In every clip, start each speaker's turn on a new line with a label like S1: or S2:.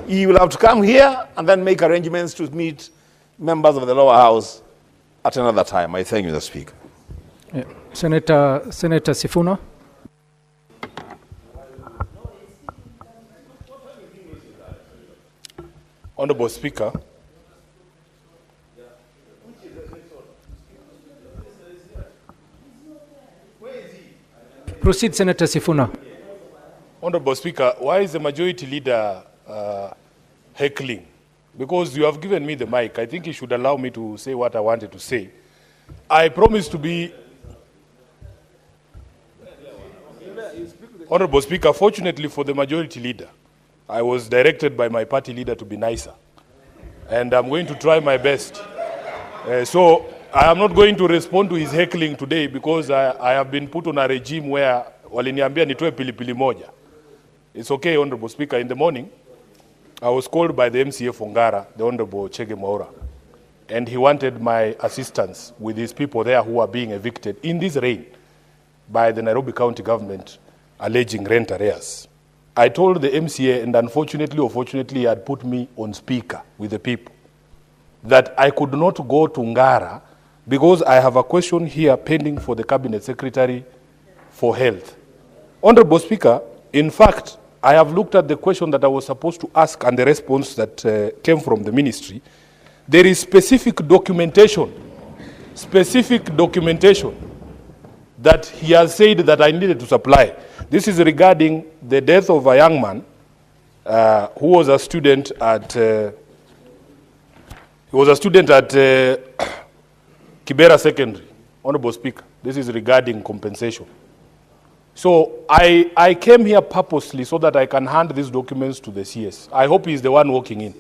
S1: he will have to come here and then make arrangements to meet members of the lower house at another time. I thank you, Mr. Speaker.
S2: Yeah. Senator Sifuna.
S3: Honorable Speaker,
S2: proceed, Senator Sifuna.
S3: Honorable Speaker, why is the majority leader heckling? Because you have given me the mic. I think you should allow me to say what I wanted to say. I promise to be... Honorable Speaker, fortunately for the majority leader, I was directed by my party leader to be nicer. And I'm going to try my best. So I am not going to respond to his heckling today because I have been put on a regime where waliniambia nitoe pilipili moja. It's okay, Honorable Speaker. In the morning, I was called by the MCA Fongara, the Honorable Chege Maura, and he wanted my assistance with these people there who are being evicted in this rain by the Nairobi County government alleging rent arrears. I told the MCA, and unfortunately or fortunately, he had put me on speaker with the people, that I could not go to Ngara because I have a question here pending for the Cabinet Secretary for Health. Honorable Speaker, in fact, I have looked at the question that I was supposed to ask and the response that came from the ministry. There is specific documentation that he has said that I needed to supply. This is regarding the death of a young man who was a student at Kibera Secondary. Honorable Speaker, this is regarding compensation. So I came here purposely so that I can hand these documents to the CS. I hope he's the one walking in.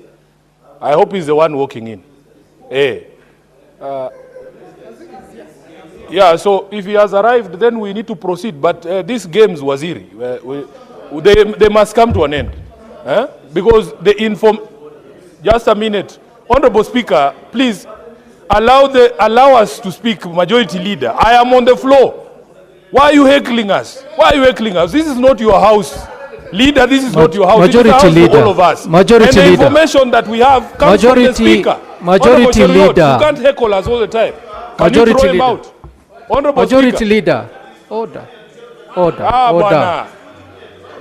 S3: Yeah, so if he has arrived, then we need to proceed. But these games, Waziri, they must come to an end. Because just a minute. Honorable Speaker, please allow us to speak, Majority Leader. I am on the floor. Why are you heckling us? This is not your house. Leader, this is not your house.
S2: Majority
S3: this is the house
S2: Leader.
S3: For all of us.
S2: Majority
S3: and the
S2: Leader.
S3: information that we have comes from the Speaker.
S2: Majority
S3: Cheruiyot,
S2: Leader.
S3: You can't heckle us all the time.
S2: Majority
S3: you throw him
S2: Leader.
S3: out? Honorable
S2: Majority
S3: Speaker.
S2: Leader. Order.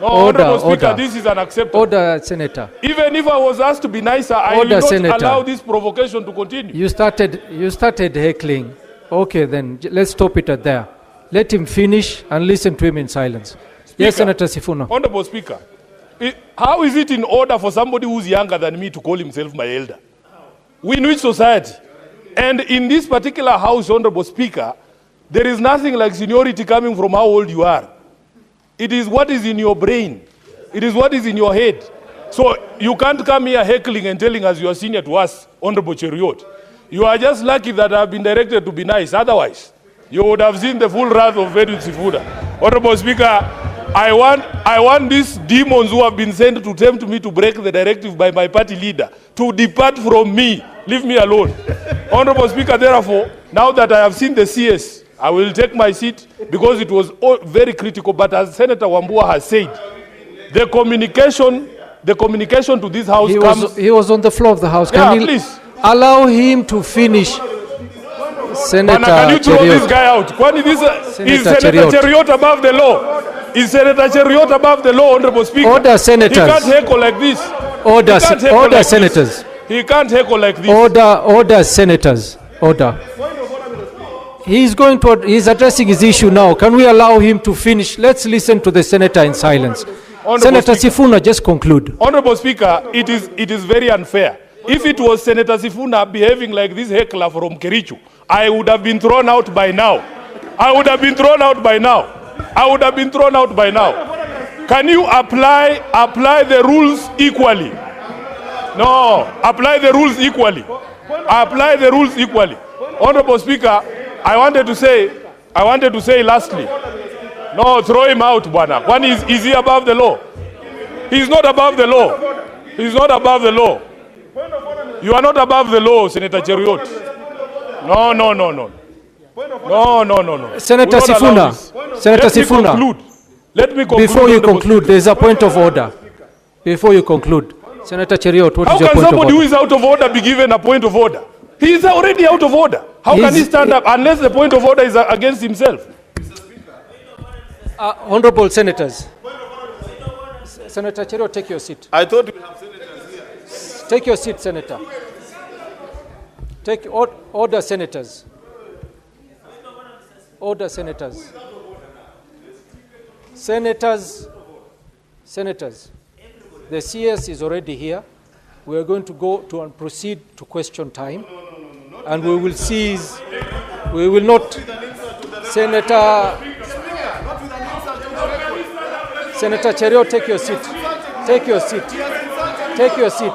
S3: No, Honorable Speaker, this is unacceptable.
S2: Order, Senator.
S3: Even if I was asked to be nicer, I will not allow this provocation to continue.
S2: You started heckling. Okay, then let's stop it at there. Let him finish and listen to him in silence.
S3: Speaker,
S2: yes, Senator Sifuna.
S3: Honorable Speaker, how is it in order for somebody who's younger than me to call himself my elder? We in which society? And in this particular house, Honorable Speaker, there is nothing like seniority coming from how old you are. It is what is in your brain. It is what is in your head. So you can't come here heckling and telling us you are senior to us, Honorable Cheruiyot. You are just lucky that I have been directed to be nice. Otherwise, you would have seen the full wrath of Edwin Sifuna. Honorable Speaker, I want these demons who have been sent to tempt me to break the directive by my party leader to depart from me. Leave me alone. Honorable Speaker, therefore, now that I have seen the CS, I will take my seat because it was very critical. But as Senator Wambua has said, the communication to this house
S2: He was on the floor of the house.
S3: Can please
S2: allow him to finish? Senator
S3: can you throw
S2: Cheruiyot.
S3: this guy out? Is Senator Cheruiyot above the law? Is Senator Cheruiyot above the law, Honorable Speaker?
S2: Order, senators.
S3: He can't heckle like this.
S2: Order, senators.
S3: He can't heckle like this.
S2: Order, senators. Order. He's addressing his issue now. Can we allow him to finish? Let's listen to the senator in silence. Senator Sifuna, just conclude.
S3: Honorable Speaker, it is very unfair. If it was Senator Sifuna behaving like this heckler from Kericho, I would have been thrown out by now. Can you apply the rules equally? No, apply the rules equally. Honorable Speaker, I wanted to say lastly, no, throw him out, Bwana. One is he above the law? He's not above the law. You are not above the law, Senator Cheruiyot. No.
S2: Senator Sifuna.
S3: Let me conclude.
S2: Before you conclude, there is a point of order. Before you conclude, Senator Cheruiyot, what
S3: How
S2: is your
S3: can
S2: point of
S3: somebody who
S2: order?
S3: is out of order be given a point of order? He is already out of order. How can he stand up unless the point of order is against himself?
S2: Honorable senators. Senator Cheruiyot, take your seat.
S1: I thought we have senators here.
S2: Take your seat, Senator. Take order, senators. Order, senators. Senators. The CS is already here. We are going to go to and proceed to question time. And we will seize, we will not, Senator Cheruiyot, take your seat. Take your seat. Take your seat.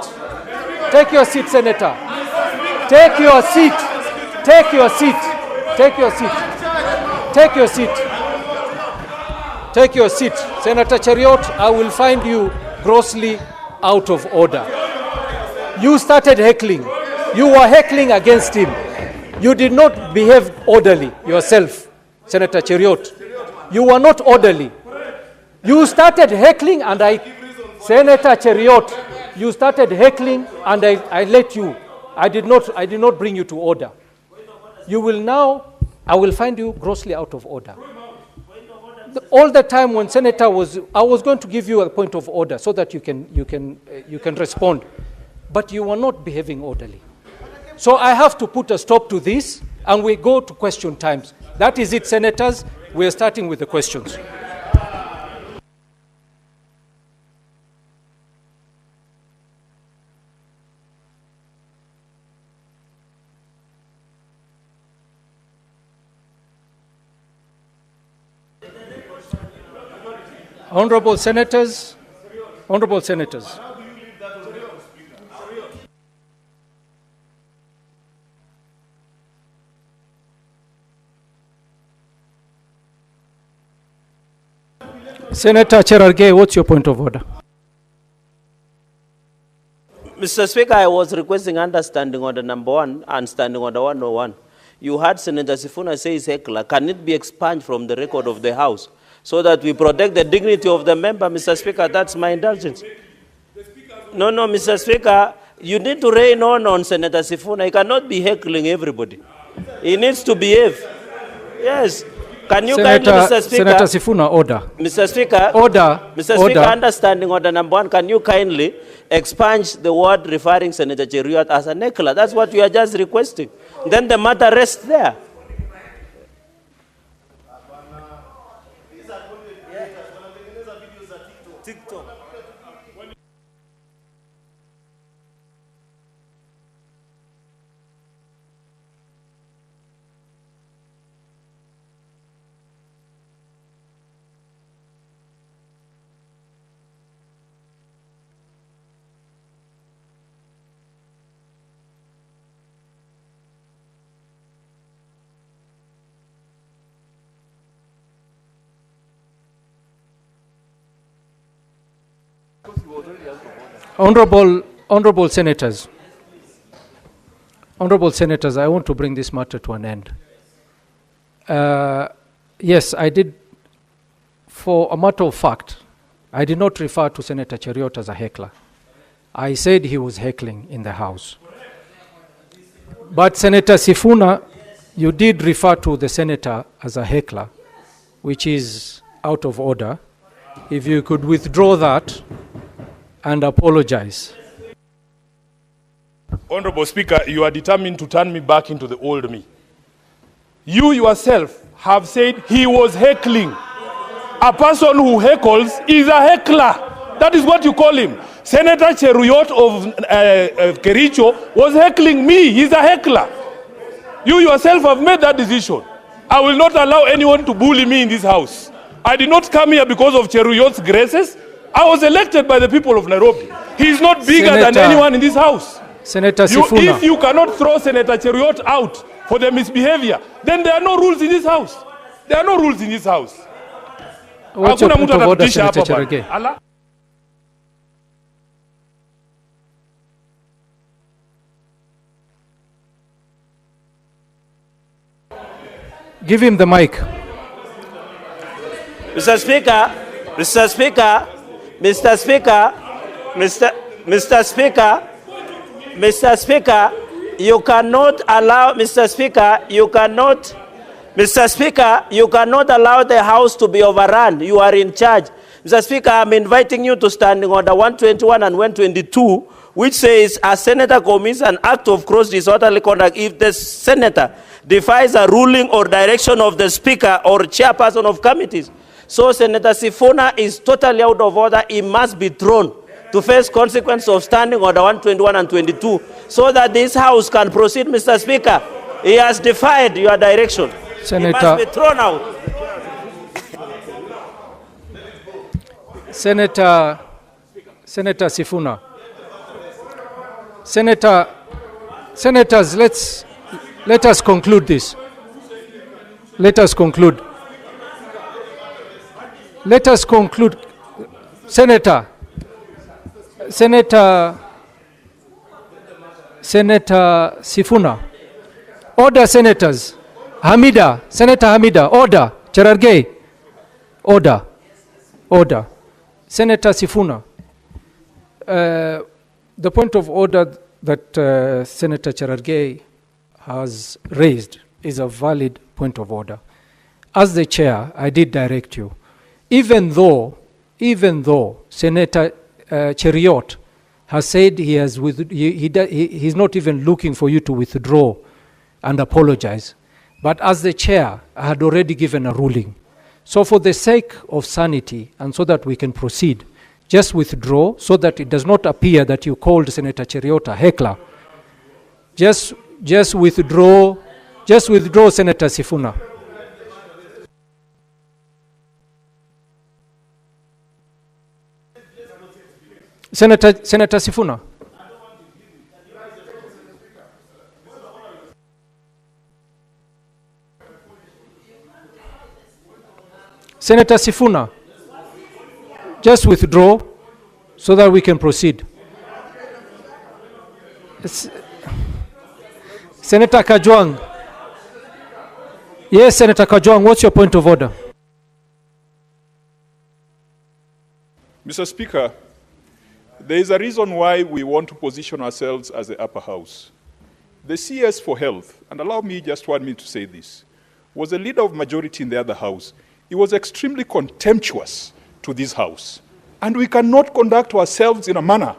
S2: Take your seat, Senator. Take your seat. Take your seat. Take your seat. Take your seat. Take your seat. Senator Cheruiyot, I will find you grossly out of order. You started heckling. You were heckling against him. You did not behave orderly yourself, Senator Cheruiyot. You were not orderly. You started heckling and Senator Cheruiyot, you started heckling and I let you. I did not bring you to order. You will now, I will find you grossly out of order. All the time when Senator I was going to give you a point of order so that you can respond, but you were not behaving orderly. So I have to put a stop to this and we go to question times. That is it, senators. We are starting with the questions. Honorable senators, honorable senators. Senator Cheruiyot, what's your point of order?
S4: Mr. Speaker, I was requesting understanding order number 1 and standing order 101. You heard Senator Sifuna say his heckler. Can it be expunged from the record of the House so that we protect the dignity of the member, Mr. Speaker? That's my indulgence. No, Mr. Speaker, you need to rein on Senator Sifuna. He cannot be heckling everybody. He needs to behave. Yes. Can you kindly, Mr. Speaker?
S2: Senator Sifuna, order.
S4: Mr. Speaker.
S2: Order.
S4: Mr. Speaker, understanding order number 1, can you kindly expunge the word referring Senator Cheruiyot as a heckler? That's what you are just requesting. Then the matter rests there.
S2: Honorable senators, I want to bring this matter to an end. Yes, I did, for a matter of fact, I did not refer to Senator Cheruiyot as a heckler. I said he was heckling in the House. But Senator Sifuna, you did refer to the senator as a heckler, which is out of order. If you could withdraw that and apologize.
S3: Honorable Speaker, you are determined to turn me back into the old me. You yourself have said he was heckling. A person who heckles is a heckler. That is what you call him. Senator Cheruiyot of Kericho was heckling me. He's a heckler. You yourself have made that decision. I will not allow anyone to bully me in this house. I did not come here because of Cheruiyot's graces. I was elected by the people of Nairobi. He is not bigger than anyone in this house.
S2: Senator Sifuna.
S3: If you cannot throw Senator Cheruiyot out for the misbehavior, then there are no rules in this house. There are no rules in this house.
S2: What's your point of order, Senator Cheruiyot? Give him the mic.
S4: Mr. Speaker, Mr. Speaker, Mr. Speaker, you cannot allow, Mr. Speaker, you cannot, Mr. Speaker, you cannot allow the House to be overrun. You are in charge. Mr. Speaker, I'm inviting you to Standing Order 121 and 122, which says a senator commits an act of gross disorderly conduct if the senator defies a ruling or direction of the Speaker or chairperson of committees. So Senator Sifuna is totally out of order. He must be thrown to face consequence of Standing Order 121 and 22 so that this House can proceed, Mr. Speaker. He has defied your direction.
S2: Senator,
S4: he must be thrown out.
S2: Senator Sifuna. Senators, let us conclude this. Let us conclude. Let us conclude. Senator Sifuna. Order, senators. Senator Hamida, order. Cherargei, order. Order. Senator Sifuna, the point of order that Senator Cherargei has raised is a valid point of order. As the chair, I did direct you. Even though Senator Cheruiyot has said he's not even looking for you to withdraw and apologize. But as the chair, I had already given a ruling. So for the sake of sanity and so that we can proceed, just withdraw so that it does not appear that you called Senator Cheruiyot a heckler. Just withdraw, Senator Sifuna. Senator Sifuna. Senator Sifuna, just withdraw so that we can proceed. Senator Kajwang. Yes, Senator Kajwang, what's your point of order?
S5: Mr. Speaker, there is a reason why we want to position ourselves as the upper house. The CS for Health, and allow me just 1 minute to say this, was a leader of majority in the other house. He was extremely contemptuous to this house. And we cannot conduct ourselves in a manner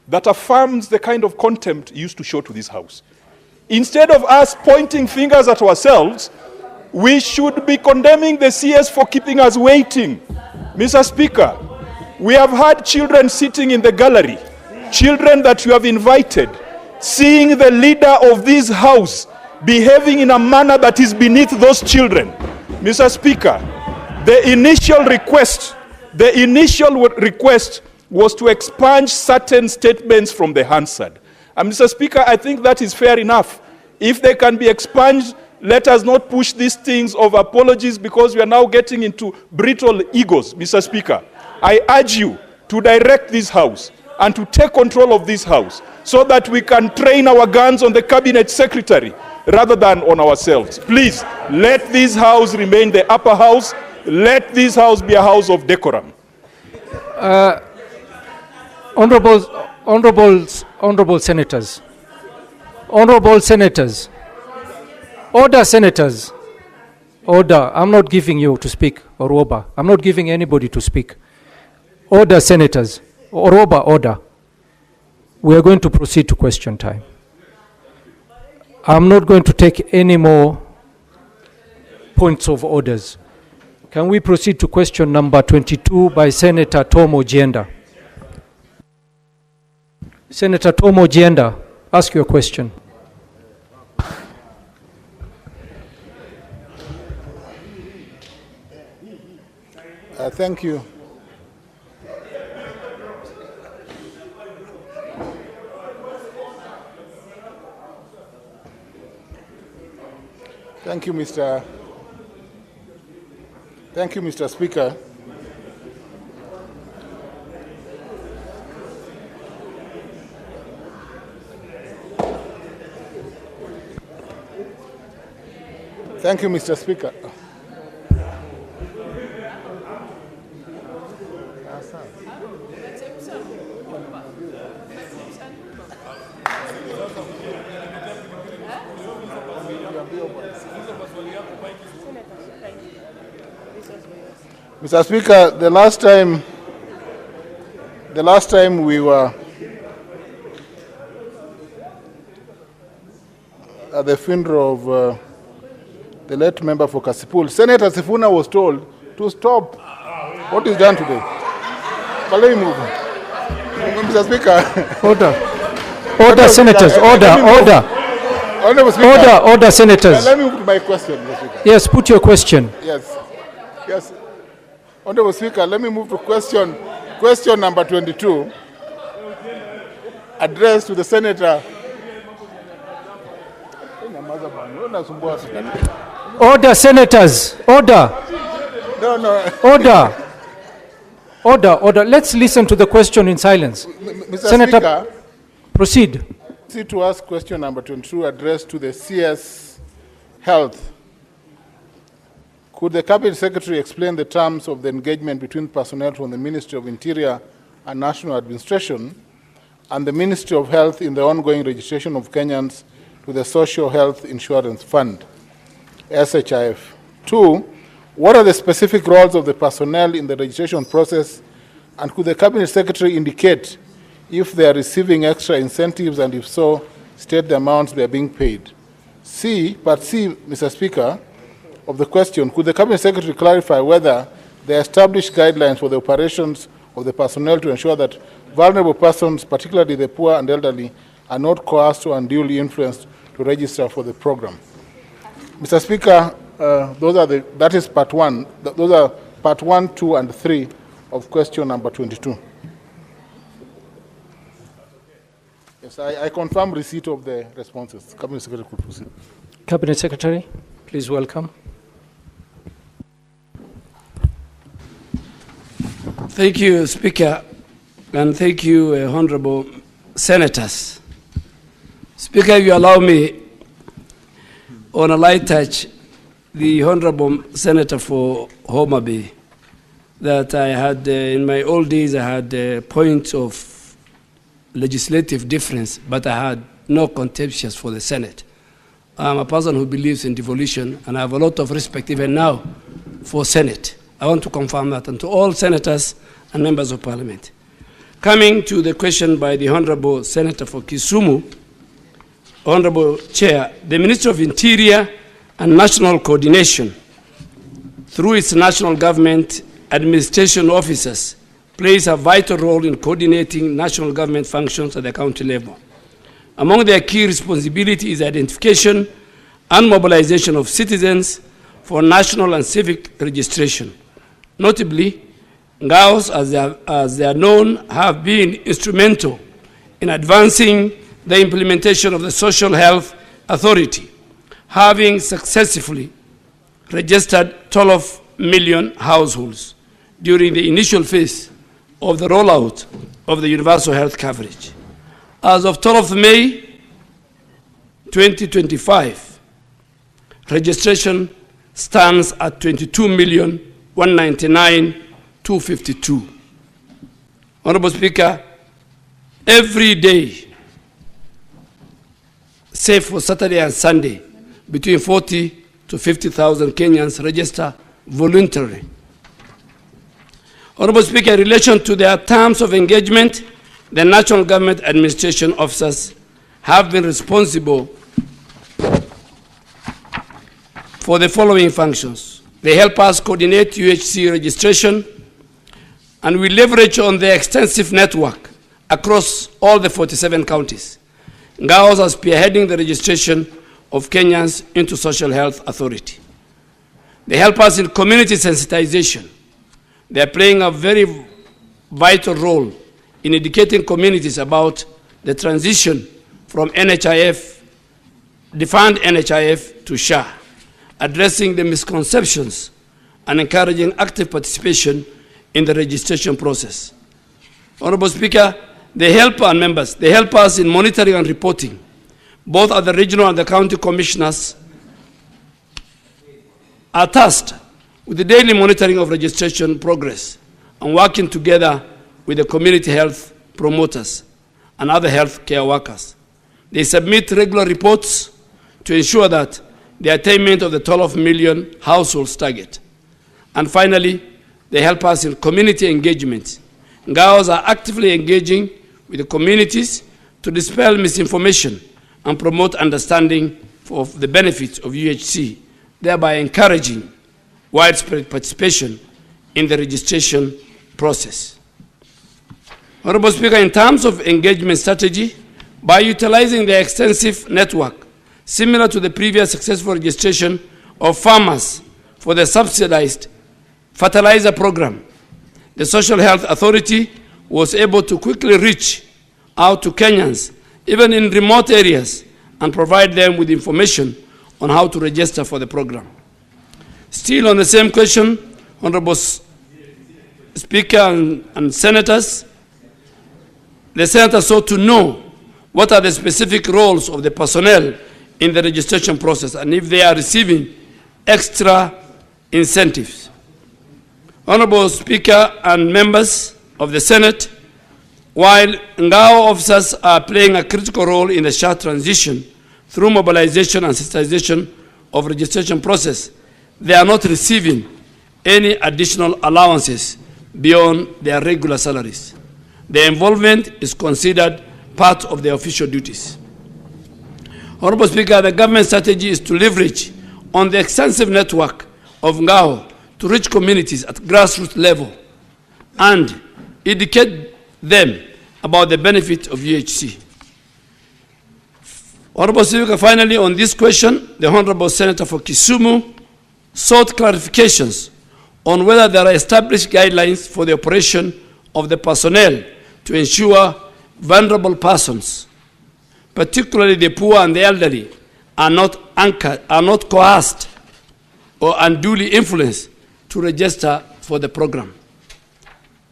S5: that affirms the kind of contempt he used to show to this house. Instead of us pointing fingers at ourselves, we should be condemning the CS for keeping us waiting. Mr. Speaker, we have had children sitting in the gallery, children that you have invited, seeing the leader of this house behaving in a manner that is beneath those children. Mr. Speaker, the initial request was to expunge certain statements from the Hansard. And Mr. Speaker, I think that is fair enough. If they can be expunged, let us not push these things of apologies because we are now getting into brittle egos, Mr. Speaker. I urge you to direct this house and to take control of this house so that we can train our guns on the cabinet secretary rather than on ourselves. Please, let this house remain the upper house. Let this house be a house of decorum.
S2: Honorable senators. Order, senators. Order. I'm not giving you to speak, Oroba. I'm not giving anybody to speak. Order, senators. Oroba, order. We are going to proceed to question time. I'm not going to take any more points of orders. Can we proceed to question number 22 by Senator Tom Ojienda? Senator Tom Ojienda, ask your question.
S6: Thank you. Thank you, Mr. Speaker. Thank you, Mr. Speaker. Mr. Speaker, the last time we were at the funeral of the late member for Kasipul, Senator Sifuna was told to stop what is done today. But let me move. Mr. Speaker.
S2: Order, senators. Order, senators.
S6: Let me move to my question, Mr. Speaker.
S2: Yes, put your question.
S6: Yes. Honorable Speaker, let me move to question number 22, addressed to the Senator.
S2: Order, senators. Order.
S6: No.
S2: Order. Let's listen to the question in silence.
S6: Mr.
S2: Senator,
S6: Speaker,
S2: proceed.
S6: to ask question number 22, addressed to the CS Health. Could the Cabinet Secretary explain the terms of the engagement between personnel from the Ministry of Interior and National Administration and the Ministry of Health in the ongoing registration of Kenyans to the Social Health Insurance Fund, SHIF? 2, what are the specific roles of the personnel in the registration process, and could the Cabinet Secretary indicate if they are receiving extra incentives, and if so, state the amounts they are being paid? Part C, Mr. Speaker, of the question, could the Cabinet Secretary clarify whether the established guidelines for the operations of the personnel to ensure that vulnerable persons, particularly the poor and elderly, are not coerced or unduly influenced to register for the program? Mr. Speaker, that is part 1. Those are part 1, 2, and 3 of question number 22. Yes, I confirm receipt of the responses. Cabinet Secretary could proceed.
S2: Cabinet Secretary, please welcome.
S7: Thank you, Speaker, and thank you, Honorable Senators. Speaker, if you allow me, on a light touch, the Honorable Senator for Homa Bay, that I had, in my old days, I had points of legislative difference, but I had no contemptuous for the Senate. I'm a person who believes in devolution, and I have a lot of respect even now for Senate. I want to confirm that, and to all senators and members of parliament. Coming to the question by the Honorable Senator for Kisumu, Honorable Chair, the Ministry of Interior and National Coordination, through its national government administration officers, plays a vital role in coordinating national government functions at the county level. Among their key responsibilities is identification and mobilization of citizens for national and civic registration. Notably, Ngaos, as they are known, have been instrumental in advancing the implementation of the Social Health Authority, having successfully registered 12 million households during the initial phase of the rollout of the universal health coverage. As of 12th May 2025, registration stands at 22,199,252. Honorable Speaker, every day, save for Saturday and Sunday, between 40 to 50,000 Kenyans register voluntarily. Honorable Speaker, in relation to their terms of engagement, the national government administration officers have been responsible for the following functions. They help us coordinate UHC registration, and we leverage on their extensive network across all the 47 counties. Ngaos are spearheading the registration of Kenyans into Social Health Authority. They help us in community sensitization. They are playing a very vital role in educating communities about the transition from NHIF, defined NHIF, to SHA, addressing the misconceptions and encouraging active participation in the registration process. Honorable Speaker, they help our members. They help us in monitoring and reporting. Both at the regional and the county commissioners are tasked with the daily monitoring of registration progress and working together with the community health promoters and other health care workers. They submit regular reports to ensure that the attainment of the 12 million households target. And finally, they help us in community engagement. Ngaos are actively engaging with the communities to dispel misinformation and promote understanding of the benefits of UHC, thereby encouraging widespread participation in the registration process. Honorable Speaker, in terms of engagement strategy, by utilizing the extensive network similar to the previous successful registration of farmers for the subsidized fertilizer program, the Social Health Authority was able to quickly reach out to Kenyans, even in remote areas, and provide them with information on how to register for the program. Still on the same question, Honorable Speaker and Senators, the Senators sought to know what are the specific roles of the personnel in the registration process and if they are receiving extra incentives. Honorable Speaker and members of the Senate, while Ngao officers are playing a critical role in the SHA transition through mobilization and sensitization of registration process, they are not receiving any additional allowances beyond their regular salaries. Their involvement is considered part of their official duties. Honorable Speaker, the government strategy is to leverage on the extensive network of Ngao to reach communities at grassroots level and educate them about the benefit of UHC. Honorable Speaker, finally on this question, the Honorable Senator for Kisumu sought clarifications on whether there are established guidelines for the operation of the personnel to ensure vulnerable persons, particularly the poor and the elderly, are not coerced or unduly influenced to register for the program.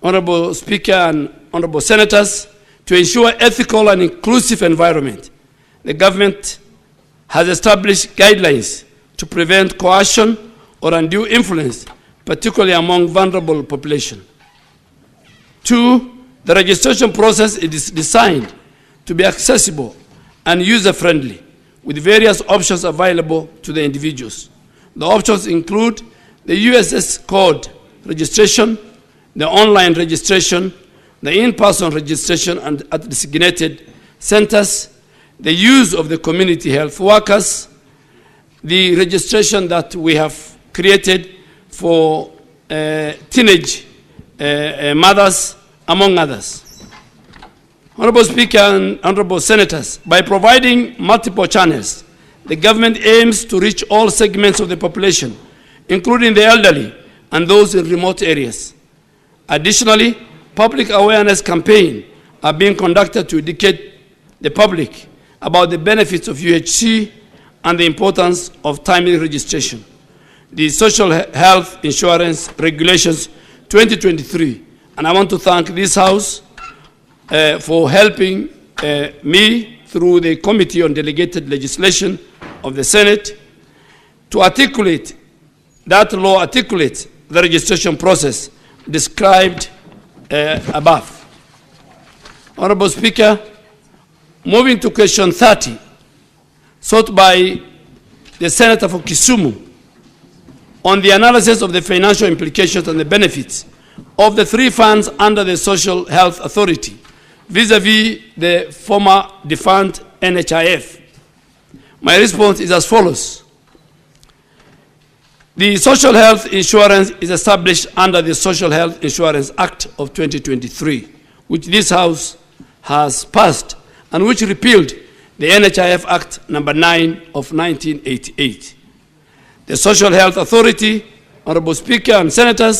S7: Honorable Speaker and Honorable Senators, to ensure ethical and inclusive environment, the government has established guidelines to prevent coercion or undue influence, particularly among vulnerable population. 2, the registration process is designed to be accessible and user-friendly, with various options available to the individuals. The options include the USS code registration, the online registration, the in-person registration and at designated centers, the use of the community health workers, the registration that we have created for teenage mothers, among others. Honorable Speaker and Honorable Senators, by providing multiple channels, the government aims to reach all segments of the population, including the elderly and those in remote areas. Additionally, public awareness campaigns are being conducted to educate the public about the benefits of UHC and the importance of timely registration. The Social Health Insurance Regulations 2023, and I want to thank this House for helping me through the Committee on Delegated Legislation of the Senate to articulate, that law articulates the registration process described above. Honorable Speaker, moving to question 30, sought by the Senator for Kisumu on the analysis of the financial implications and the benefits of the 3 funds under the Social Health Authority vis-a-vis the former defunct NHIF. My response is as follows. The Social Health Insurance is established under the Social Health Insurance Act of 2023, which this House has passed and which repealed the NHIF Act number 9 of 1988. The Social Health Authority, Honorable Speaker and Senators,